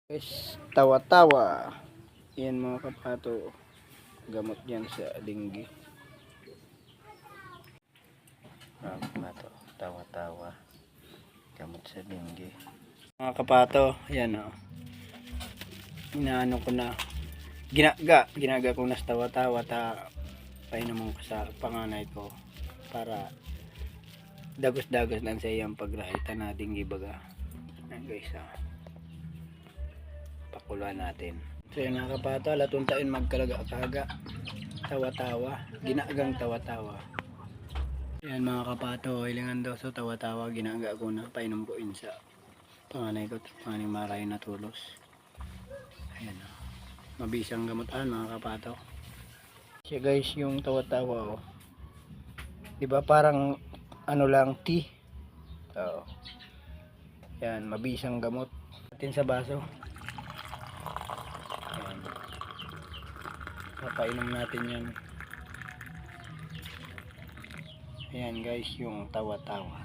Guys, tawa-tawa. Yan mga kapato. Gamot yan sa dinggi. Mga kapato, tawa-tawa. Gamot sa dinggi. Mga kapato, yan o. Inaano ko na. Ginaga ko na sa tawa-tawa. Painuman ko sa panganay ko. Para dagos-dagos lang sa iyang pagrahita na dinggi baga. Yan guys ha. Pakuluan natin. So yun mga kapato, alatong taon magkalaga-kaga. Tawa-tawa, ginagang tawa-tawa. Yan mga kapato, ilingan daw sa tawa-tawa, ginaga ko na, painom ko in sa panganay ko, panganay maray na tulos. Ayan o. Mabisang gamutan mga kapato. Siya guys yung tawa-tawa o. Diba parang ano lang, tea. So, yan, mabisang gamot. Natin sa baso. Ayan. Papainom natin yan. Ayan guys yung tawa-tawa.